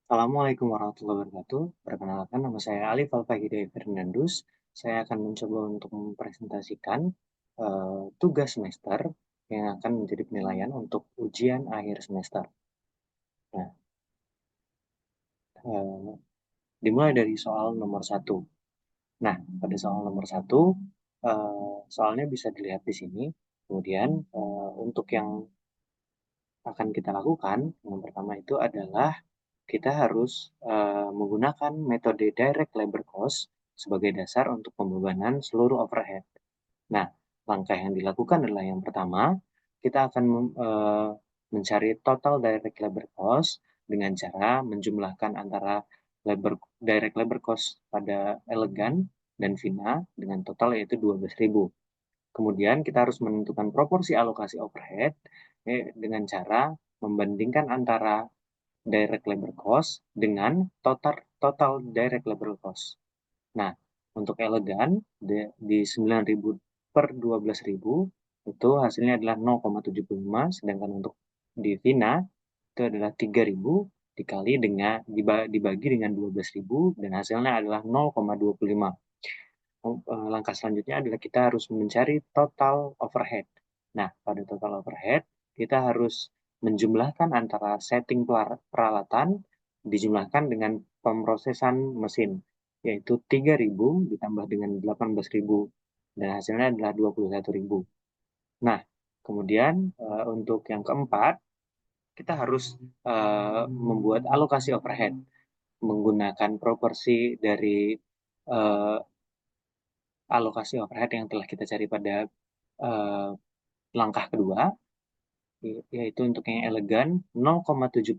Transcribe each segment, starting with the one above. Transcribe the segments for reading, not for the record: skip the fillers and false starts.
Assalamualaikum warahmatullahi wabarakatuh. Perkenalkan, nama saya Alif Alfahidayat Fernandus. Saya akan mencoba untuk mempresentasikan tugas semester yang akan menjadi penilaian untuk ujian akhir semester. Nah, eh, dimulai dari soal nomor satu. Nah, pada soal nomor satu, soalnya bisa dilihat di sini. Kemudian, untuk yang akan kita lakukan, yang pertama itu adalah kita harus menggunakan metode direct labor cost sebagai dasar untuk pembebanan seluruh overhead. Nah, langkah yang dilakukan adalah yang pertama, kita akan mencari total direct labor cost dengan cara menjumlahkan antara direct labor cost pada elegan dan Vina dengan total yaitu 12.000. Kemudian kita harus menentukan proporsi alokasi overhead dengan cara membandingkan antara direct labor cost dengan total direct labor cost. Nah, untuk elegan di 9.000 per 12.000 itu hasilnya adalah 0,75, sedangkan untuk di Vina itu adalah 3.000 dibagi dengan 12.000 dan hasilnya adalah 0,25. Langkah selanjutnya adalah kita harus mencari total overhead. Nah, pada total overhead, kita harus menjumlahkan antara setting peralatan dijumlahkan dengan pemrosesan mesin, yaitu 3.000 ditambah dengan 18.000, dan hasilnya adalah 21.000. Nah, kemudian untuk yang keempat, kita harus membuat alokasi overhead menggunakan proporsi dari uh, alokasi overhead yang telah kita cari pada uh, langkah kedua, yaitu untuk yang elegan 0,75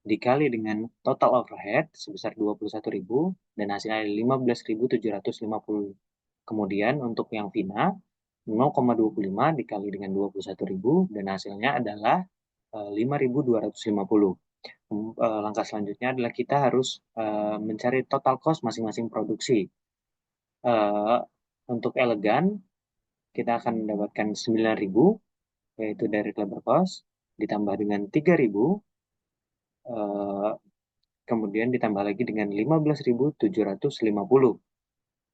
dikali dengan total overhead sebesar 21.000 dan hasilnya 15.750. Kemudian untuk yang Vina 0,25 dikali dengan 21.000 dan hasilnya adalah 5.250. Langkah selanjutnya adalah kita harus mencari total cost masing-masing produksi. Uh, untuk elegan, kita akan mendapatkan 9.000, yaitu dari labor cost, ditambah dengan 3.000, kemudian ditambah lagi dengan 15.750.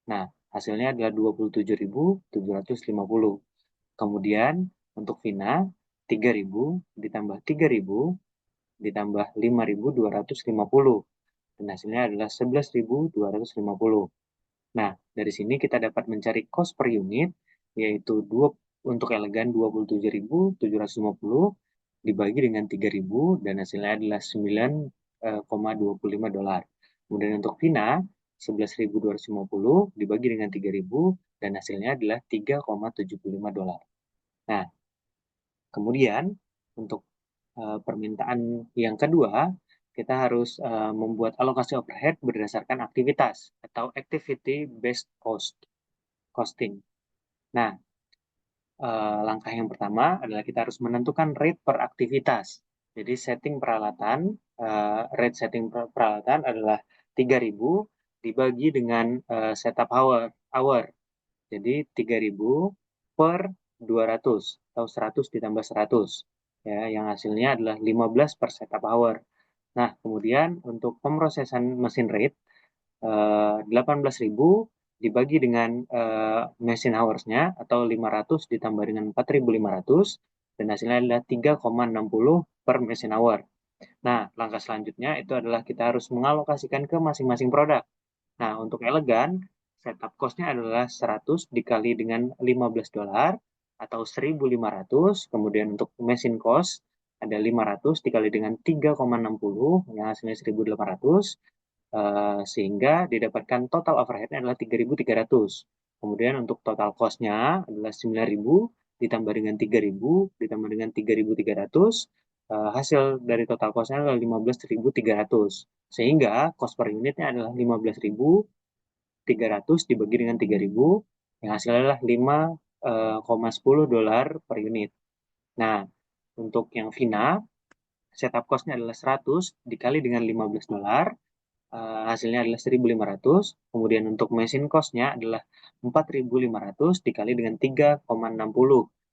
Nah, hasilnya adalah 27.750. Kemudian, untuk Vina, 3.000 ditambah 3.000 ditambah 5.250. Dan hasilnya adalah 11.250. Nah, dari sini kita dapat mencari cost per unit, yaitu untuk elegan 27.750 dibagi dengan 3.000 dan hasilnya adalah 9,25 dolar. Kemudian untuk Vina 11.250 dibagi dengan 3.000 dan hasilnya adalah 3,75 dolar. Nah, kemudian untuk permintaan yang kedua, kita harus membuat alokasi overhead berdasarkan aktivitas atau activity based costing. Nah, langkah yang pertama adalah kita harus menentukan rate per aktivitas. Jadi rate setting peralatan adalah 3.000 dibagi dengan setup hour. Jadi 3.000 per 200 atau 100 ditambah 100. Ya, yang hasilnya adalah 15 per setup hour. Nah, kemudian untuk pemrosesan mesin rate 18.000 dibagi dengan mesin hours-nya atau 500 ditambah dengan 4.500 dan hasilnya adalah 3,60 per mesin hour. Nah, langkah selanjutnya itu adalah kita harus mengalokasikan ke masing-masing produk. Nah, untuk elegan, setup cost-nya adalah 100 dikali dengan 15 dolar atau 1.500. Kemudian untuk mesin cost ada 500 dikali dengan 3,60 yang hasilnya 1.800. Sehingga didapatkan total overhead-nya adalah 3.300. Kemudian untuk total cost-nya adalah 9.000 ditambah dengan 3.000 ditambah dengan 3.300. Hasil dari total cost-nya adalah 15.300. Sehingga cost per unitnya adalah 15.300 dibagi dengan 3.000 yang hasilnya adalah 5,10 dolar per unit. Nah, untuk yang Vina, setup cost-nya adalah 100 dikali dengan 15 dolar, hasilnya adalah 1.500. Kemudian untuk mesin cost-nya adalah 4.500 dikali dengan 3,60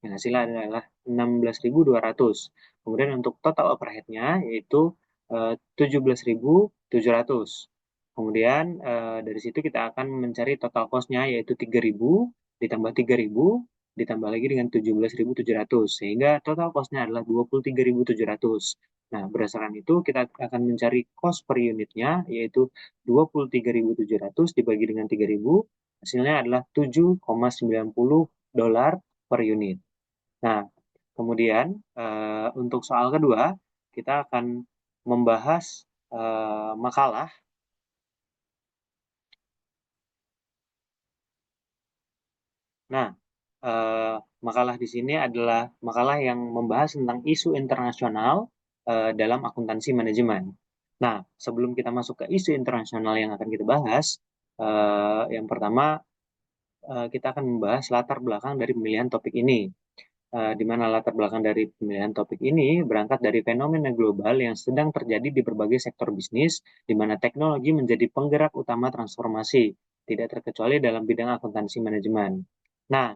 yang hasilnya adalah 16.200. Kemudian untuk total overhead-nya yaitu 17.700. Kemudian dari situ kita akan mencari total cost-nya yaitu 3.000 ditambah 3.000 ditambah lagi dengan 17.700 sehingga total cost-nya adalah 23.700. Nah, berdasarkan itu kita akan mencari cost per unitnya yaitu 23.700 dibagi dengan 3.000, hasilnya adalah 7,90 dolar per unit. Nah, kemudian untuk soal kedua, kita akan membahas makalah. Nah, makalah di sini adalah makalah yang membahas tentang isu internasional dalam akuntansi manajemen. Nah, sebelum kita masuk ke isu internasional yang akan kita bahas, yang pertama kita akan membahas latar belakang dari pemilihan topik ini. Di mana latar belakang dari pemilihan topik ini berangkat dari fenomena global yang sedang terjadi di berbagai sektor bisnis, di mana teknologi menjadi penggerak utama transformasi, tidak terkecuali dalam bidang akuntansi manajemen. Nah,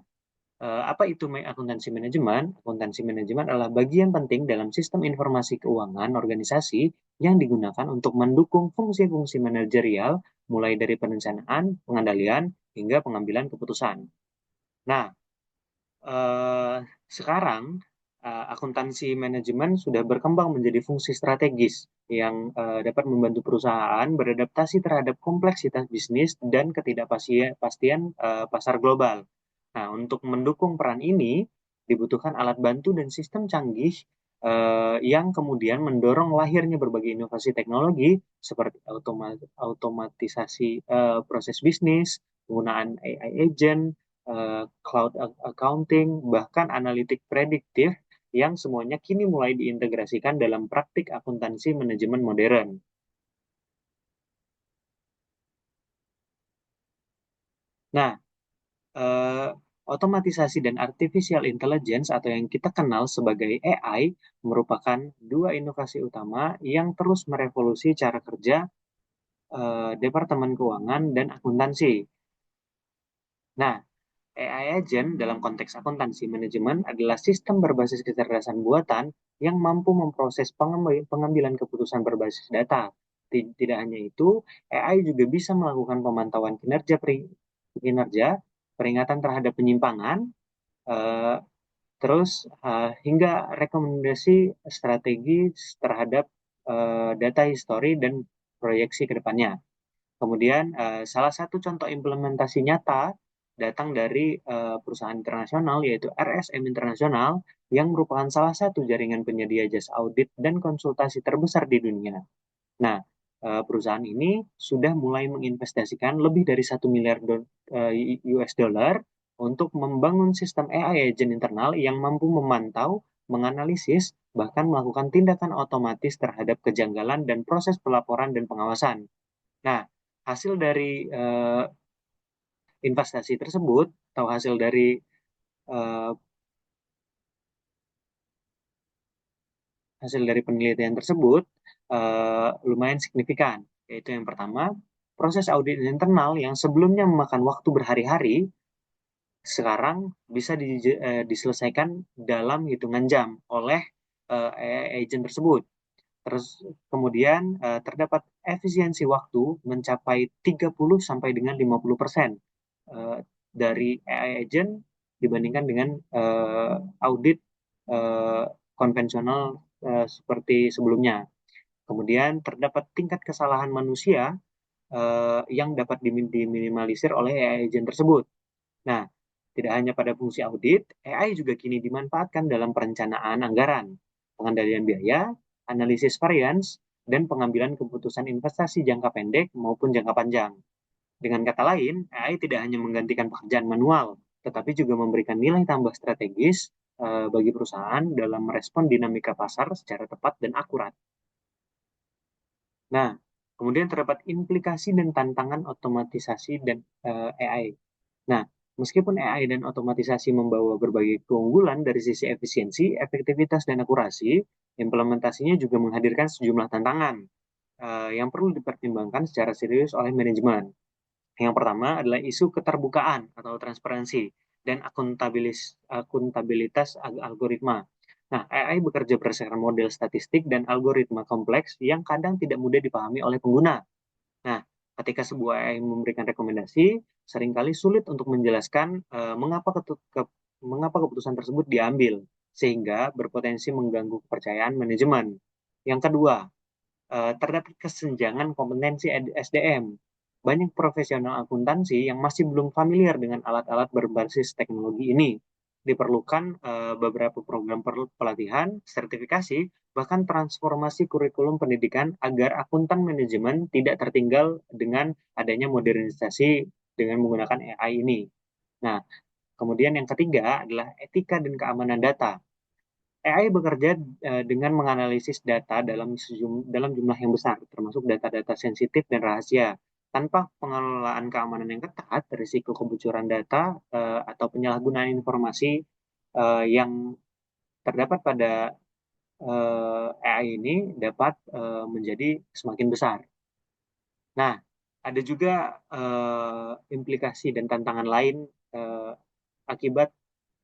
apa itu akuntansi manajemen? Akuntansi manajemen adalah bagian penting dalam sistem informasi keuangan organisasi yang digunakan untuk mendukung fungsi-fungsi manajerial, mulai dari perencanaan, pengendalian, hingga pengambilan keputusan. Nah, eh, sekarang akuntansi manajemen sudah berkembang menjadi fungsi strategis yang dapat membantu perusahaan beradaptasi terhadap kompleksitas bisnis dan ketidakpastian pasar global. Nah, untuk mendukung peran ini dibutuhkan alat bantu dan sistem canggih yang kemudian mendorong lahirnya berbagai inovasi teknologi seperti automatisasi proses bisnis, penggunaan AI agent, cloud accounting, bahkan analitik prediktif yang semuanya kini mulai diintegrasikan dalam praktik akuntansi manajemen modern. Nah, eh, otomatisasi dan artificial intelligence atau yang kita kenal sebagai AI merupakan dua inovasi utama yang terus merevolusi cara kerja Departemen Keuangan dan akuntansi. Nah, AI agent dalam konteks akuntansi manajemen adalah sistem berbasis kecerdasan buatan yang mampu memproses pengambilan keputusan berbasis data. Tidak hanya itu, AI juga bisa melakukan pemantauan kinerja, peringatan terhadap penyimpangan, eh, terus hingga rekomendasi strategi terhadap data histori dan proyeksi ke depannya. Kemudian salah satu contoh implementasi nyata datang dari perusahaan internasional yaitu RSM Internasional yang merupakan salah satu jaringan penyedia jasa audit dan konsultasi terbesar di dunia. Nah, perusahaan ini sudah mulai menginvestasikan lebih dari 1 miliar US dollar untuk membangun sistem AI agent internal yang mampu memantau, menganalisis, bahkan melakukan tindakan otomatis terhadap kejanggalan dan proses pelaporan dan pengawasan. Nah, hasil dari investasi tersebut atau hasil dari uh, hasil dari penelitian tersebut lumayan signifikan. Yaitu yang pertama, proses audit internal yang sebelumnya memakan waktu berhari-hari sekarang bisa diselesaikan dalam hitungan jam oleh agent tersebut. Terus kemudian terdapat efisiensi waktu mencapai 30 sampai dengan 50% dari AI agent dibandingkan dengan audit uh, konvensional seperti sebelumnya. Kemudian terdapat tingkat kesalahan manusia yang dapat diminimalisir oleh AI agent tersebut. Nah, tidak hanya pada fungsi audit, AI juga kini dimanfaatkan dalam perencanaan anggaran, pengendalian biaya, analisis varians, dan pengambilan keputusan investasi jangka pendek maupun jangka panjang. Dengan kata lain, AI tidak hanya menggantikan pekerjaan manual, tetapi juga memberikan nilai tambah strategis bagi perusahaan dalam merespon dinamika pasar secara tepat dan akurat. Nah, kemudian terdapat implikasi dan tantangan otomatisasi dan AI. Nah, meskipun AI dan otomatisasi membawa berbagai keunggulan dari sisi efisiensi, efektivitas, dan akurasi, implementasinya juga menghadirkan sejumlah tantangan yang perlu dipertimbangkan secara serius oleh manajemen. Yang pertama adalah isu keterbukaan atau transparansi dan akuntabilitas algoritma. Nah, AI bekerja berdasarkan model statistik dan algoritma kompleks yang kadang tidak mudah dipahami oleh pengguna. Nah, ketika sebuah AI memberikan rekomendasi, seringkali sulit untuk menjelaskan mengapa keputusan tersebut diambil, sehingga berpotensi mengganggu kepercayaan manajemen. Yang kedua, terdapat kesenjangan kompetensi SDM. Banyak profesional akuntansi yang masih belum familiar dengan alat-alat berbasis teknologi ini. Diperlukan beberapa program pelatihan, sertifikasi, bahkan transformasi kurikulum pendidikan agar akuntan manajemen tidak tertinggal dengan adanya modernisasi dengan menggunakan AI ini. Nah, kemudian yang ketiga adalah etika dan keamanan data. AI bekerja dengan menganalisis data dalam jumlah yang besar, termasuk data-data sensitif dan rahasia. Tanpa pengelolaan keamanan yang ketat, risiko kebocoran data atau penyalahgunaan informasi yang terdapat pada AI ini dapat menjadi semakin besar. Nah, ada juga implikasi dan tantangan lain eh, akibat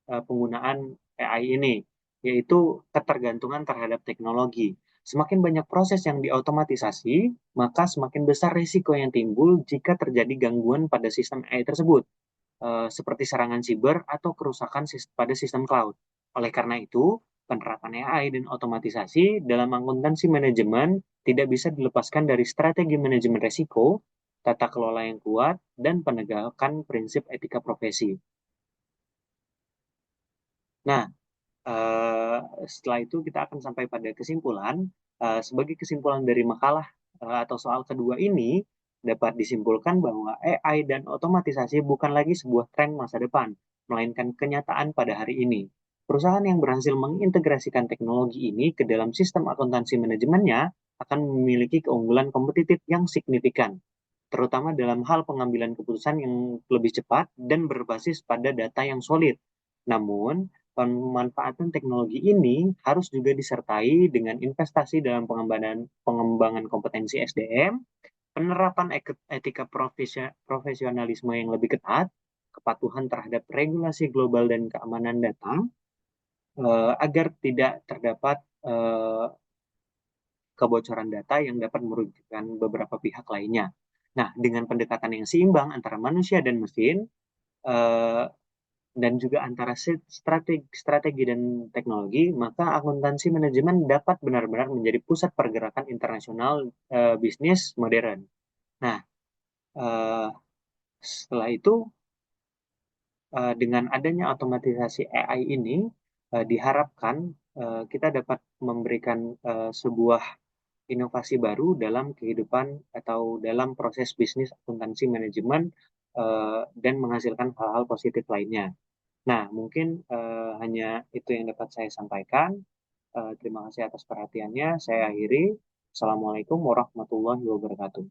penggunaan AI ini, yaitu ketergantungan terhadap teknologi. Semakin banyak proses yang diotomatisasi, maka semakin besar risiko yang timbul jika terjadi gangguan pada sistem AI tersebut, seperti serangan siber atau kerusakan pada sistem cloud. Oleh karena itu, penerapan AI dan otomatisasi dalam akuntansi manajemen tidak bisa dilepaskan dari strategi manajemen risiko, tata kelola yang kuat, dan penegakan prinsip etika profesi. Nah, eh, setelah itu kita akan sampai pada kesimpulan. Sebagai kesimpulan dari makalah atau soal kedua ini, dapat disimpulkan bahwa AI dan otomatisasi bukan lagi sebuah tren masa depan, melainkan kenyataan pada hari ini. Perusahaan yang berhasil mengintegrasikan teknologi ini ke dalam sistem akuntansi manajemennya akan memiliki keunggulan kompetitif yang signifikan, terutama dalam hal pengambilan keputusan yang lebih cepat dan berbasis pada data yang solid. Namun, pemanfaatan teknologi ini harus juga disertai dengan investasi dalam pengembangan kompetensi SDM, penerapan etika profesionalisme yang lebih ketat, kepatuhan terhadap regulasi global dan keamanan data, agar tidak terdapat kebocoran data yang dapat merugikan beberapa pihak lainnya. Nah, dengan pendekatan yang seimbang antara manusia dan mesin, eh, dan juga antara strategi dan teknologi, maka akuntansi manajemen dapat benar-benar menjadi pusat pergerakan internasional bisnis modern. Nah, eh, setelah itu dengan adanya otomatisasi AI ini diharapkan kita dapat memberikan sebuah inovasi baru dalam kehidupan atau dalam proses bisnis akuntansi manajemen dan menghasilkan hal-hal positif lainnya. Nah, mungkin hanya itu yang dapat saya sampaikan. Terima kasih atas perhatiannya. Saya akhiri. Assalamualaikum warahmatullahi wabarakatuh.